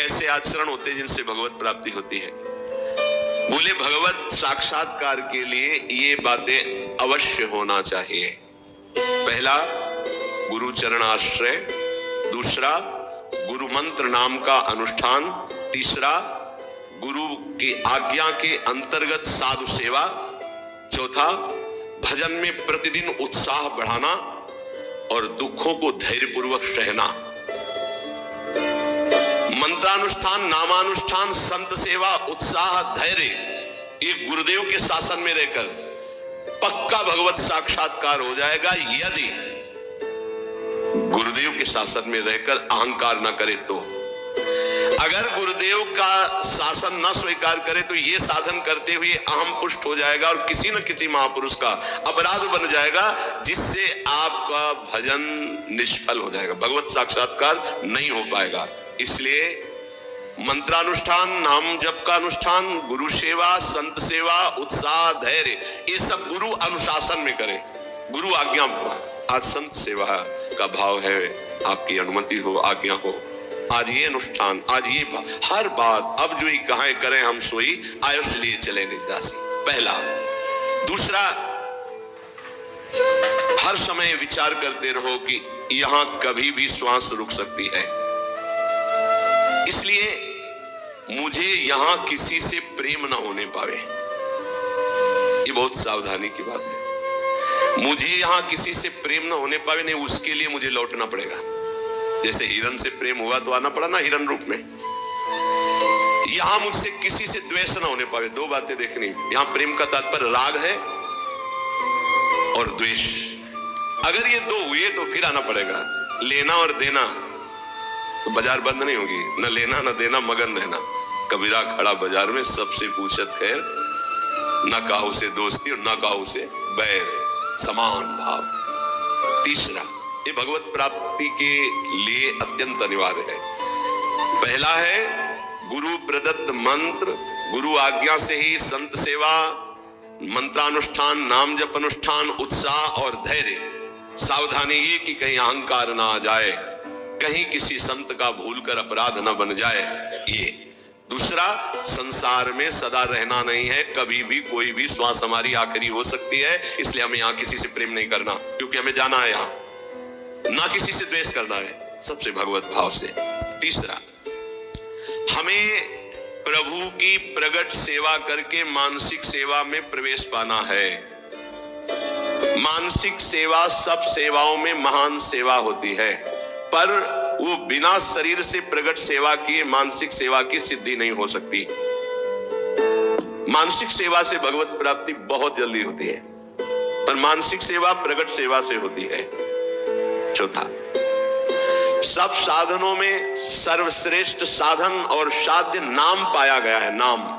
कैसे आचरण होते हैं जिनसे भगवत प्राप्ति होती है। बोले भगवत साक्षात्कार के लिए ये बातें अवश्य होना चाहिए। पहला, गुरु चरण आश्रय। दूसरा, गुरु मंत्र नाम का अनुष्ठान। तीसरा, गुरु की आज्ञा के अंतर्गत साधु सेवा। चौथा, भजन में प्रतिदिन उत्साह बढ़ाना और दुखों को धैर्यपूर्वक सहना। मंत्रानुष्ठान, नामानुष्ठान, संत सेवा, उत्साह, धैर्य, एक गुरुदेव के शासन में रहकर पक्का भगवत साक्षात्कार हो जाएगा यदि गुरुदेव के शासन में रहकर अहंकार न करे तो। अगर गुरुदेव का शासन न स्वीकार करे तो ये साधन करते हुए अहम पुष्ट हो जाएगा और किसी न किसी महापुरुष का अपराध बन जाएगा, जिससे आपका भजन निष्फल हो जाएगा, भगवत साक्षात्कार नहीं हो पाएगा। इसलिए मंत्रानुष्ठान, नाम जप का अनुष्ठान, गुरु सेवा, संत सेवा, उत्साह, धैर्य, ये सब गुरु अनुशासन में करें, गुरु आज्ञा। आज संत सेवा का भाव है, आपकी अनुमति हो, आज्ञा हो, आज ये अनुष्ठान, आज ये हर बात, अब जो ही कहां करें हम सोई, आयुष लिए चले निजदासी। पहला। दूसरा, हर समय विचार करते रहो कि यहां कभी भी श्वास रुक सकती है, इसलिए मुझे यहां किसी से प्रेम ना होने पावे। ये बहुत सावधानी की बात है। मुझे यहां किसी से प्रेम ना होने पावे, नहीं उसके लिए मुझे लौटना पड़ेगा। जैसे हिरन से प्रेम हुआ तो आना पड़ा ना हिरन रूप में। यहां मुझसे किसी से द्वेष ना होने पावे। दो बातें देखनी, यहां प्रेम का तात्पर्य राग है और द्वेष। अगर ये दो हुए तो फिर आना पड़ेगा। लेना और देना तो बाजार बंद नहीं होगी, न लेना न देना, मगन रहना। कबीरा खड़ा बाजार में, सबसे पूछत खैर, न काहू से दोस्ती और न काहू से बैर, समान भाव। तीसरा, ये भगवत प्राप्ति के लिए अत्यंत अनिवार्य है। पहला है गुरु प्रदत्त मंत्र, गुरु आज्ञा से ही संत सेवा, मंत्रानुष्ठान, नाम जप अनुष्ठान, उत्साह और धैर्य। सावधानी ये कि कहीं अहंकार ना आ जाए, कहीं किसी संत का भूलकर अपराध न बन जाए। ये दूसरा, संसार में सदा रहना नहीं है, कभी भी कोई भी श्वास हमारी आखिरी हो सकती है, इसलिए हमें यहाँ किसी से प्रेम नहीं करना, क्योंकि हमें जाना है यहाँ, ना किसी से द्वेष करना है, सबसे भगवत भाव से। तीसरा, हमें प्रभु की प्रगट सेवा करके मानसिक सेवा में प्रवेश पाना है। मानसिक सेवा सब सेवाओं में महान सेवा होती है, पर वो बिना शरीर से प्रकट सेवा किए मानसिक सेवा की सिद्धि नहीं हो सकती। मानसिक सेवा से भगवत प्राप्ति बहुत जल्दी होती है, पर मानसिक सेवा प्रकट सेवा से होती है। चौथा, सब साधनों में सर्वश्रेष्ठ साधन और साध्य नाम पाया गया है। नाम,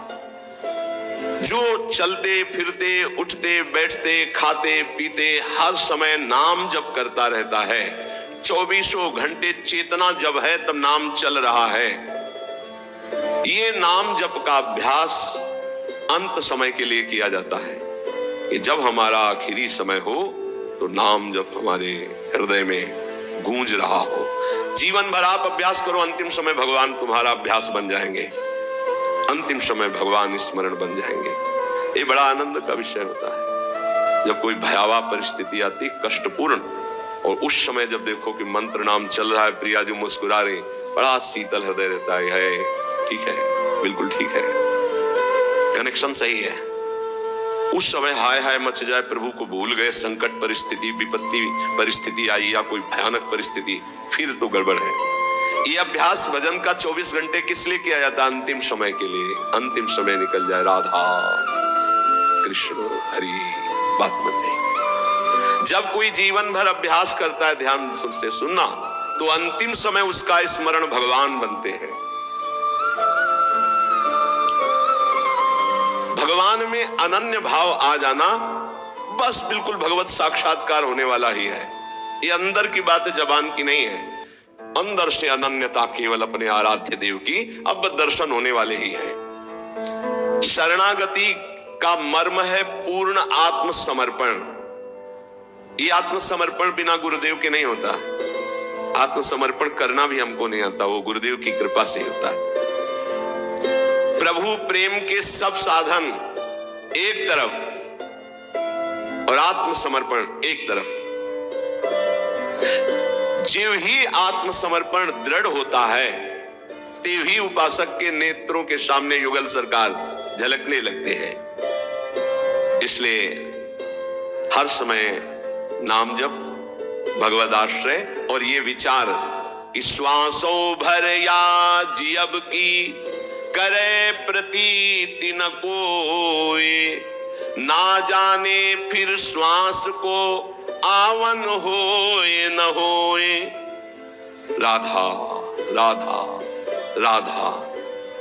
जो चलते फिरते, उठते बैठते, खाते पीते हर समय नाम जप करता रहता है, 24 घंटे चेतना जब है तब नाम चल रहा है। ये नाम जप का अभ्यास अंत समय के लिए किया जाता है कि जब हमारा आखिरी समय हो तो नाम जप हमारे हृदय में गूंज रहा हो। जीवन भर आप अभ्यास करो, अंतिम समय भगवान तुम्हारा अभ्यास बन जाएंगे, अंतिम समय भगवान स्मरण बन जाएंगे। ये बड़ा आनंद का विषय होता है जब कोई भयावह परिस्थिति आती, कष्टपूर्ण, और उस समय जब देखो कि मंत्र नाम चल रहा है, प्रिया जी मुस्कुरा रहे, बड़ा शीतल हृदय रहता है। ठीक है, बिल्कुल ठीक है, कनेक्शन सही है। उस समय हाय हाय मच जाए, प्रभु को भूल गए, संकट परिस्थिति, विपत्ति परिस्थिति आई या कोई भयानक परिस्थिति, फिर तो गड़बड़ है। ये अभ्यास भजन का 24 घंटे किस लिए किया जाता? अंतिम समय के लिए। अंतिम समय निकल जाए, राधा कृष्ण हरि, बात बन गई। जब कोई जीवन भर अभ्यास करता है, ध्यान से सुनना, तो अंतिम समय उसका स्मरण भगवान बनते हैं। भगवान में अनन्य भाव आ जाना, बस बिल्कुल भगवत साक्षात्कार होने वाला ही है। ये अंदर की बात है, जबान की नहीं है। अंदर से अनन्यता केवल अपने आराध्य देव की अब दर्शन होने वाले ही है। शरणागति का मर्म है पूर्ण आत्मसमर्पण। ये आत्मसमर्पण बिना गुरुदेव के नहीं होता। आत्मसमर्पण करना भी हमको नहीं आता, वो गुरुदेव की कृपा से होता है। प्रभु प्रेम के सब साधन एक तरफ और आत्मसमर्पण एक तरफ। जीव ही आत्मसमर्पण दृढ़ होता है, तेव ही उपासक के नेत्रों के सामने युगल सरकार झलकने लगते हैं। इसलिए हर समय नाम जप, भगवद आश्रय और ये विचार कि श्वासों भर या जियब की करे प्रतीति न कोई, ना जाने फिर श्वास को आवन होए न होए। राधा राधा राधा,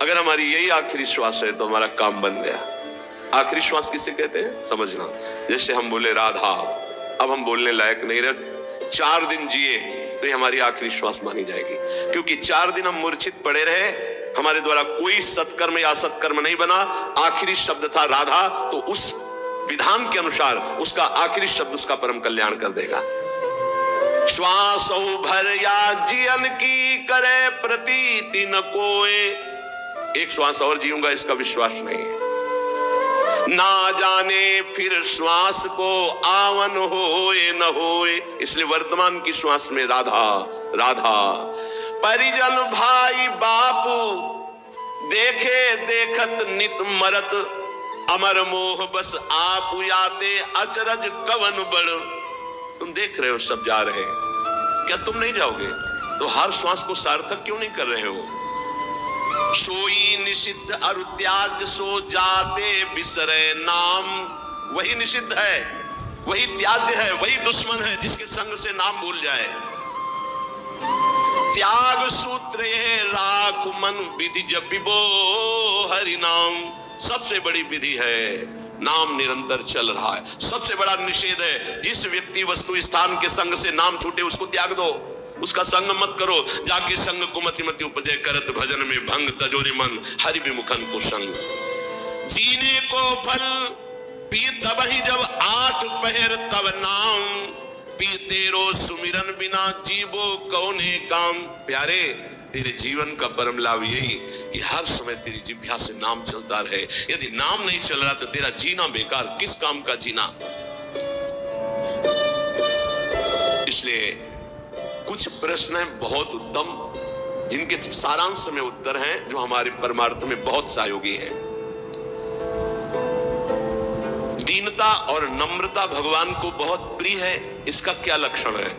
अगर हमारी यही आखिरी श्वास है तो हमारा काम बन गया। आखिरी श्वास किसे कहते हैं समझना। जैसे हम बोले राधा, अब हम बोलने लायक नहीं रहे, 4 दिन जिए तो ये हमारी आखिरी श्वास मानी जाएगी, क्योंकि 4 दिन हम मूर्छित पड़े रहे, हमारे द्वारा कोई सत्कर्म या असत्कर्म नहीं बना, आखिरी शब्द था राधा, तो उस विधान के अनुसार उसका आखिरी शब्द उसका परम कल्याण कर देगा। श्वासो भर या जीवन की करे प्रतीति न कोई, एक श्वास और जीऊंगा इसका विश्वास नहीं है। ना जाने फिर श्वास को आवन होए न होए, इसलिए वर्तमान की श्वास में राधा राधा। परिजन भाई बापू देखे देखत नित मरत, अमर मोह बस आप याते अचरज कवन बड़। तुम देख रहे हो सब जा रहे हैं, क्या तुम नहीं जाओगे? तो हर श्वास को सार्थक क्यों नहीं कर रहे हो? सोई निषिद्ध अरु त्याज्य सो जाते बिसरे नाम, वही निषिद्ध है, वही त्याज्य है, वही दुश्मन है जिसके संग से नाम भूल जाए। त्याग सूत्र ये राख मन विधि जपिबो हरि नाम, सबसे बड़ी विधि है नाम निरंतर चल रहा है। सबसे बड़ा निषेध है जिस व्यक्ति वस्तु स्थान के संग से नाम छूटे उसको त्याग दो, उसका संग मत करो। जाके संग कुमति मति उपजय करत भजन में भंग, तजोरे मन हरि विमुखन को संग। जीने को फल पी तब ही जब 8 पहर तब नाम, पी तेरो सुमिरन बिना जीवो कौने काम। प्यारे, तेरे जीवन का परम लाभ यही कि हर समय तेरी जिह्वा से नाम चलता रहे। यदि नाम नहीं चल रहा तो तेरा जीना बेकार, किस काम का जीना। इसलिए कुछ प्रश्न हैं बहुत उत्तम, जिनके सारांश में उत्तर हैं जो हमारे परमार्थ में बहुत सहयोगी हैं। दीनता और नम्रता भगवान को बहुत प्रिय है, इसका क्या लक्षण है?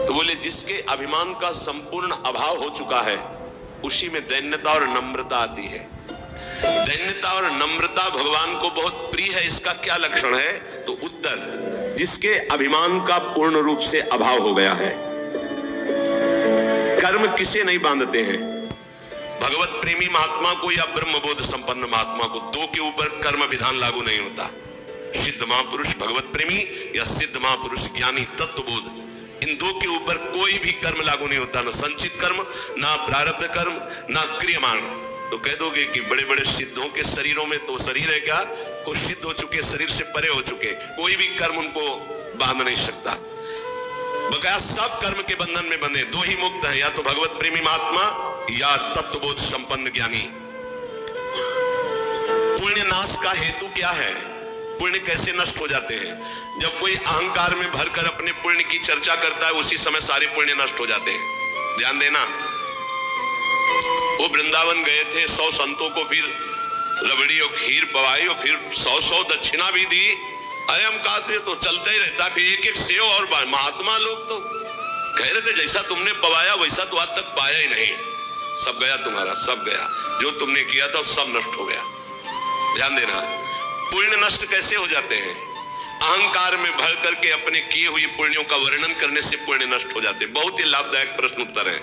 तो बोले जिसके अभिमान का संपूर्ण अभाव हो चुका है उसी में दैन्यता और नम्रता आती है। दैन्यता और नम्रता भगवान को बहुत प्रिय है, इसका क्या लक्षण है? तो उत्तर, जिसके अभिमान का पूर्ण रूप से अभाव हो गया है। कर्म किसे नहीं बांधते हैं? भगवत प्रेमी महात्मा को या ब्रह्मबोध संपन्न महात्मा को, दो के ऊपर कर्म विधान लागू नहीं होता। सिद्ध महापुरुष भगवत प्रेमी या सिद्ध महापुरुष ज्ञानी तत्वबोध, इन दो के ऊपर कोई भी कर्म लागू नहीं होता, ना संचित कर्म, ना प्रारब्ध कर्म, ना क्रियमाण। तो कह दोगे कि बड़े बड़े सिद्धों के शरीरों में तो शरीर है क्या? को सिद्ध हो चुके, शरीर से परे हो चुके, कोई भी कर्म उनको बांध नहीं सकता। बकाया सब कर्म के बंधन में बंधे, दो ही मुक्त हैं, या तो भगवत प्रेमी महात्मा या तत्वबोध संपन्न ज्ञानी। पुण्य नाश का हेतु क्या है? पुण्य कैसे नष्ट हो जाते हैं? जब कोई अहंकार में भरकर अपने पुण्य की चर्चा करता है उसी समय सारे पुण्य नष्ट हो जाते हैं। ध्यान देना, वो वृंदावन गए थे, 100 संतों को फिर रबड़ी और खीर पवाई और फिर 100 दक्षिणा भी दी। अरे हम कहते तो चलता ही रहता, फिर एक एक सेव और महात्मा लोग तो कह रहे थे जैसा तुमने पवाया वैसा तो आज तक पाया ही नहीं, सब गया तुम्हारा, सब गया, जो तुमने किया था सब नष्ट हो गया। ध्यान देना, पुण्य नष्ट कैसे हो जाते हैं? अहंकार में भर करके अपने किए हुए पुण्यों का वर्णन करने से पुण्य नष्ट हो जाते हैं। बहुत ही लाभदायक प्रश्न उत्तर है।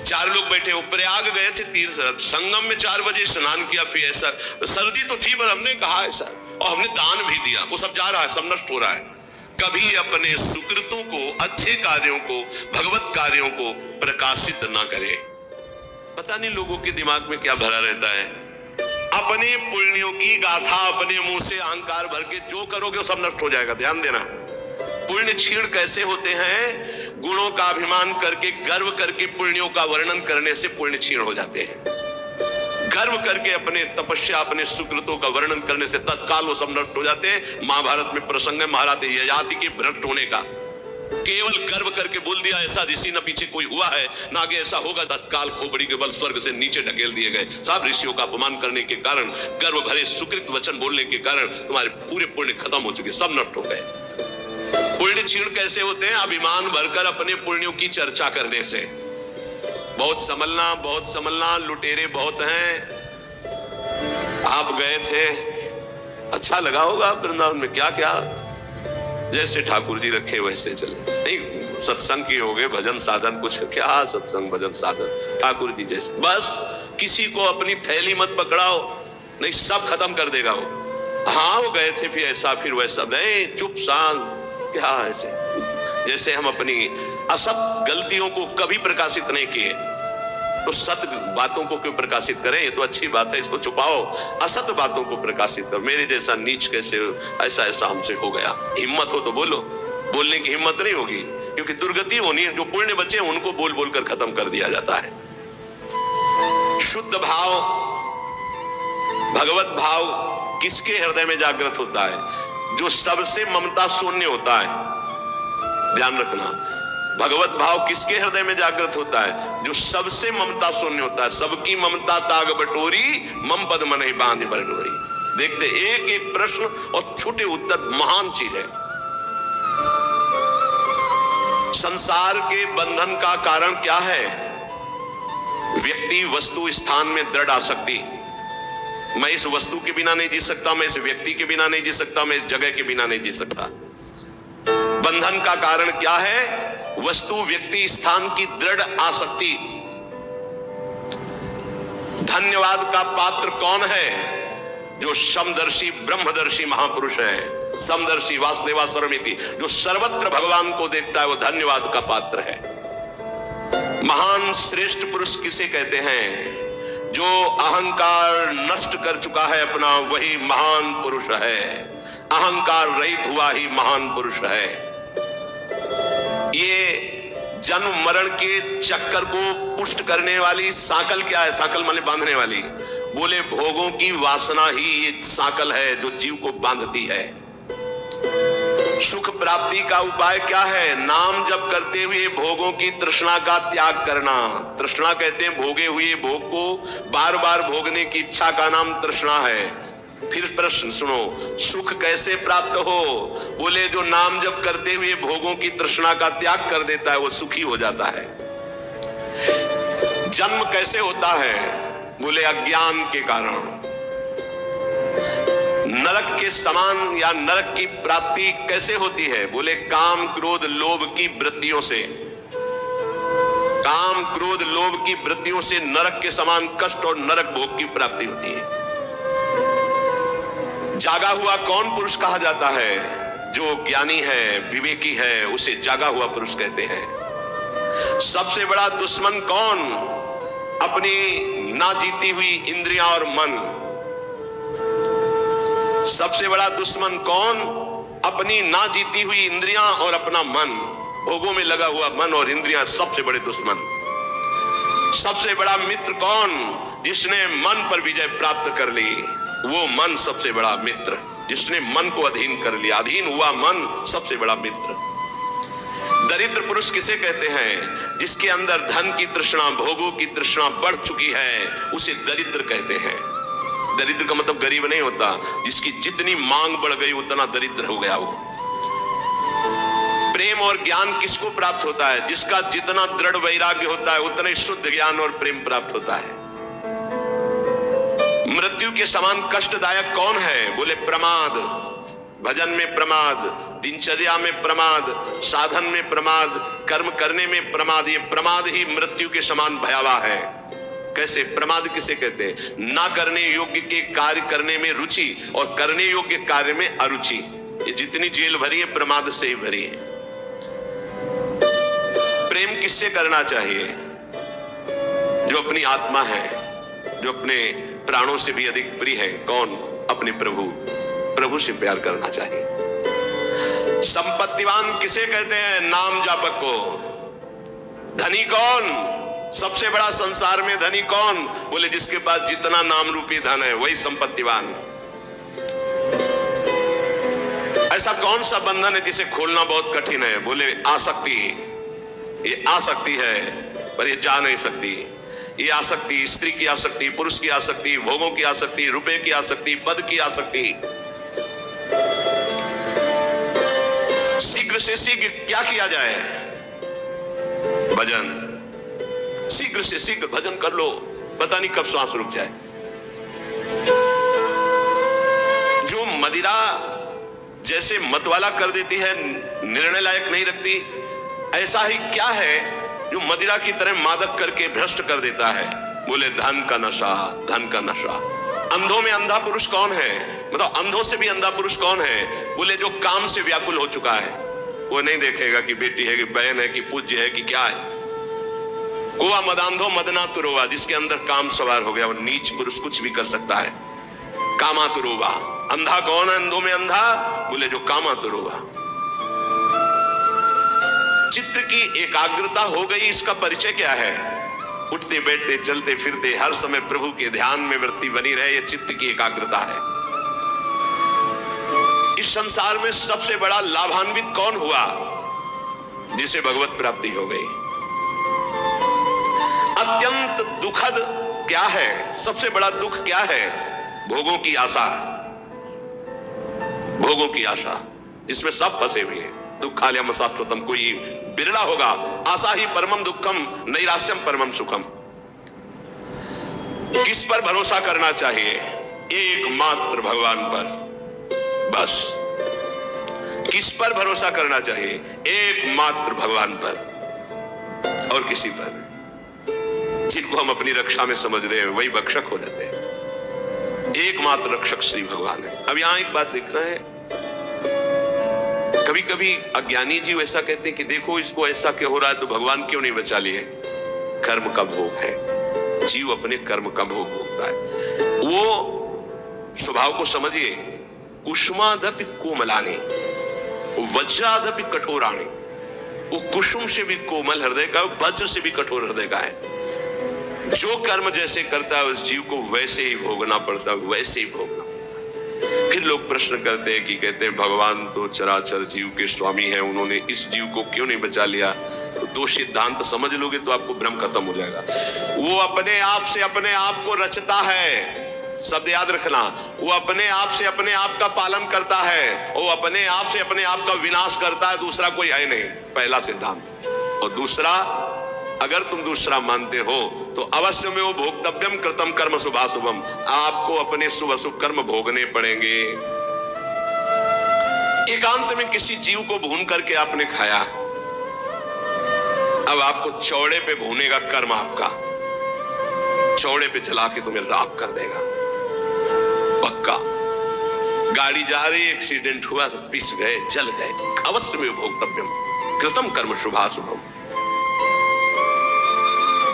4 लोग बैठे हो, प्रयाग गए थे तीर्थ, संगम में 4 बजे स्नान किया, फिर ऐसा सर्दी तो थी पर हमने कहा ऐसा, और हमने दान भी दिया, वो सब जा रहा है, सब नष्ट हो रहा है। कभी अपने सुकृतों को, अच्छे कार्यों को, भगवत कार्यों को प्रकाशित ना करे। पता नहीं लोगों के दिमाग में क्या भरा रहता है। अपने पुण्यों की गाथा अपने मुंह से अहंकार भर के जो करोगे वो सब नष्ट हो जाएगा। ध्यान देना, पुण्य क्षीण कैसे होते हैं? गुणों का अभिमान करके, गर्व करके पुण्यों का वर्णन करने से पुण्य क्षीण हो जाते हैं। गर्व करके अपने तपस्या, अपने सुकृतों का वर्णन करने से तत्काल वो सब नष्ट हो जाते हैं। महाभारत में प्रसंग है महाराज ययाति के भ्रष्ट होने का। केवल गर्व करके बोल दिया ऐसा ऋषि न पीछे कोई हुआ है ना आगे ऐसा होगा, तत्काल खोपड़ी के बल स्वर्ग से नीचे ढकेल दिए गए। सब ऋषियों का अपमान करने के कारण, गर्व भरे सुकृत वचन बोलने के कारण तुम्हारे पूरे पुण्य खत्म हो चुके, सब नष्ट हो गए। पुण्य क्षीण कैसे होते हैं? अभिमान भरकर अपने पुण्यों की चर्चा करने से। बहुत संभलना, लुटेरे बहुत हैं। आप गए थे, अच्छा लगा होगा वृंदावन में, क्या क्या जैसे ठाकुर जी रखे वैसे चले। नहीं, सत्संग की हो गए, भजन साधन कुछ, क्या सत्संग भजन साधन, ठाकुर जी जैसे। बस किसी को अपनी थैली मत पकड़ाओ, नहीं सब खत्म कर देगा वो। हाँ वो गए थे फिर ऐसा फिर वैसा, नहीं चुप शांत, क्या ऐसे। जैसे हम अपनी असत गलतियों को कभी प्रकाशित नहीं किए तो सत बातों को क्यों प्रकाशित करें? ये तो अच्छी बात है, इसको छुपाओ। असत बातों को प्रकाशित करो। मेरे जैसा नीच कैसे, ऐसा हमसे हो गया। हिम्मत हो तो बोलो, बोलने की हिम्मत नहीं होगी क्योंकि दुर्गति होनी है। जो पुण्य बचे उनको बोल बोल कर खत्म कर दिया जाता है। शुद्ध भाव, भगवत भाव किसके हृदय में जागृत होता है? जो सबसे ममता शून्य होता है। ध्यान रखना, भगवत भाव किसके हृदय में जागृत होता है? जो सबसे ममता शून्य होता है। सबकी ममता ताग बटोरी, मम पद मन ही बांध बटोरी। देखते एक एक प्रश्न और छोटे उत्तर महान चीज है। संसार के बंधन का कारण क्या है? व्यक्ति, वस्तु, स्थान में दृढ़ आसक्ति। मैं इस वस्तु के बिना नहीं जी सकता, मैं इस व्यक्ति के बिना नहीं जी सकता, मैं इस जगह के बिना नहीं जी सकता। बंधन का कारण क्या है? वस्तु, व्यक्ति, स्थान की दृढ़ आसक्ति। धन्यवाद का पात्र कौन है? जो समदर्शी ब्रह्मदर्शी महापुरुष है। समदर्शी वासुदेवा सर्वमिति, जो सर्वत्र भगवान को देखता है, वो धन्यवाद का पात्र है। महान श्रेष्ठ पुरुष किसे कहते हैं? जो अहंकार नष्ट कर चुका है अपना, वही महान पुरुष है। अहंकार रहित हुआ ही महान पुरुष है। ये जन्म मरण के चक्कर को पुष्ट करने वाली साकल क्या है? साकल माने बांधने वाली। बोले भोगों की वासना ही एक साकल है जो जीव को बांधती है। सुख प्राप्ति का उपाय क्या है? नाम जप करते हुए भोगों की तृष्णा का त्याग करना। तृष्णा कहते हैं भोगे हुए भोग को बार बार भोगने की इच्छा का नाम तृष्णा है। फिर प्रश्न सुनो, सुख कैसे प्राप्त हो? बोले जो नाम जप करते हुए भोगों की तृष्णा का त्याग कर देता है वो सुखी हो जाता है। जन्म कैसे होता है? बोले अज्ञान के कारण। नरक के समान या नरक की प्राप्ति कैसे होती है? बोले काम क्रोध लोभ की वृत्तियों से। काम क्रोध लोभ की वृत्तियों से नरक के समान कष्ट और नरक भोग की प्राप्ति होती है। जागा हुआ कौन पुरुष कहा जाता है? जो ज्ञानी है, विवेकी है, उसे जागा हुआ पुरुष कहते हैं। सबसे बड़ा दुश्मन कौन? अपनी ना जीती हुई इंद्रियां और मन। सबसे बड़ा दुश्मन कौन? अपनी ना जीती हुई इंद्रियां और अपना मन। भोगों में लगा हुआ मन और इंद्रियां सबसे बड़े दुश्मन। सबसे बड़ा मित्र कौन? जिसने मन पर विजय प्राप्त कर ली, वो मन सबसे बड़ा मित्र। जिसने मन को अधीन कर लिया, अधीन हुआ मन सबसे बड़ा मित्र। दरिद्र पुरुष किसे कहते हैं? जिसके अंदर धन की तृष्णा, भोगों की तृष्णा बढ़ चुकी है, उसे दरिद्र कहते हैं। दरिद्र का मतलब गरीब नहीं होता, जिसकी जितनी मांग बढ़ गई उतना दरिद्र हो गया वो। प्रेम और ज्ञान किसको प्राप्त होता है? जिसका जितना दृढ़ वैराग्य होता है उतना ही शुद्ध ज्ञान और प्रेम प्राप्त होता है। मृत्यु के समान कष्टदायक कौन है? बोले प्रमाद। भजन में प्रमाद, दिनचर्या में प्रमाद, साधन में प्रमाद, कर्म करने में प्रमाद। ये प्रमाद ही मृत्यु के समान भयावह है। कैसे? प्रमाद किसे कहते हैं? ना करने योग्य के कार्य करने में रुचि और करने योग्य कार्य में अरुचि। ये जितनी जेल भरी है प्रमाद से ही भरी है। प्रेम किससे करना चाहिए? जो अपनी आत्मा है, जो अपने प्राणों से भी अधिक प्रिय है। कौन? अपने प्रभु। प्रभु से प्यार करना चाहिए। संपत्तिवान किसे कहते हैं? नाम जापक को। धनी कौन? सबसे बड़ा संसार में धनी कौन? बोले जिसके पास जितना नाम रूपी धन है वही संपत्तिवान। ऐसा कौन सा बंधन है जिसे खोलना बहुत कठिन है? बोले आसक्ति। ये आसक्ति है पर ये जा नहीं सकती। ये आसक्ति, स्त्री की आसक्ति, पुरुष की आसक्ति, भोगों की आसक्ति, रुपए की आसक्ति, पद की आसक्ति। शीघ्र से शीघ्र क्या किया जाए? भजन। शीघ्र से शीघ्र भजन कर लो, पता नहीं कब श्वास रुक जाए। जो मदिरा जैसे मतवाला कर देती है, निर्णय लायक नहीं रखती, ऐसा ही क्या है जो मदिरा की तरह मादक करके भ्रष्ट कर देता है? बोले धन का नशा, धन का नशा। अंधों में अंधा पुरुष कौन है? मतलब अंधों से भी अंधा पुरुष कौन है? बोले जो काम से व्याकुल हो चुका है। वो नहीं देखेगा कि बेटी है कि बहन है कि पूज्य है कि क्या है। कोआ मदांधो मदना तुरोवा, जिसके अंदर काम सवार हो गया वो नीच पुरुष कुछ भी कर सकता है। कामा तुरोवा। अंधा कौन है अंधों में अंधा? बोले जो कामा तुरोवा। चित्त की एकाग्रता हो गई, इसका परिचय क्या है? उठते बैठते चलते फिरते हर समय प्रभु के ध्यान में वृत्ति बनी रहे, यह चित्त की एकाग्रता है। इस संसार में सबसे बड़ा लाभान्वित कौन हुआ? जिसे भगवत प्राप्ति हो गई। अत्यंत दुखद क्या है? सबसे बड़ा दुख क्या है? भोगों की आशा। भोगों की आशा जिसमें सब फंसे हुए हैं। दुखालयम शाश्वतम, कोई बिरला होगा। आशा ही परमम दुखम, नैराश्यम परमम सुखम। किस पर भरोसा करना चाहिए? एकमात्र भगवान पर, बस। किस पर भरोसा करना चाहिए? एकमात्र भगवान पर और किसी पर नहीं। जिनको हम अपनी रक्षा में समझ रहे हैं वही भक्षक हो जाते हैं। एकमात्र रक्षक श्री भगवान है। अब यहां एक बात दिख रहा है, कभी कभी अज्ञानी जीव ऐसा कहते हैं कि देखो इसको ऐसा क्यों हो रहा है, तो भगवान क्यों नहीं बचा लिए? कर्म का भोग है। जीव अपने कर्म का भोग भोगता है। वो स्वभाव को समझिए। कुसुमादपि कोमलानि वज्रादपि कठोराणि। वो कुसुम से भी कोमल हृदय का, वज्र से भी कठोर हृदय का है। जो कर्म जैसे करता है उस जीव को वैसे ही भोगना पड़ता है, वैसे ही भोगना। फिर लोग प्रश्न करते हैं कि कहते हैं भगवान तो चराचर जीव के स्वामी हैं, उन्होंने इस जीव को क्यों नहीं बचा लिया? तो दो सिद्धांत समझ लोगे तो आपको भ्रम खत्म हो जाएगा। वो अपने आप से अपने आप को रचता है, शब्द याद रखना। वो अपने आप से अपने आप का पालन करता है, वो अपने आप से अपने आप का विनाश करता है, दूसरा कोई है नहीं। पहला सिद्धांत। और दूसरा, अगर तुम दूसरा मानते हो तो अवश्य में वो भोक्तव्यम कृतम कर्म शुभाशुभम, आपको अपने शुभ अशुभ कर्म भोगने पड़ेंगे। एकांत में किसी जीव को भून करके आपने खाया, अब आपको चौड़े पे भूनेगा कर्म आपका, चौड़े पे जला के तुम्हें राख कर देगा पक्का। गाड़ी जा रही, एक्सीडेंट हुआ तो पिस गए, जल गए, अवश्य में भोक्तव्यम कृतम कर्म शुभाशुभम।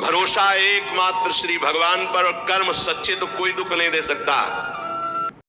भरोसा एकमात्र श्री भगवान पर, और कर्म सच्चे तो कोई दुख नहीं दे सकता।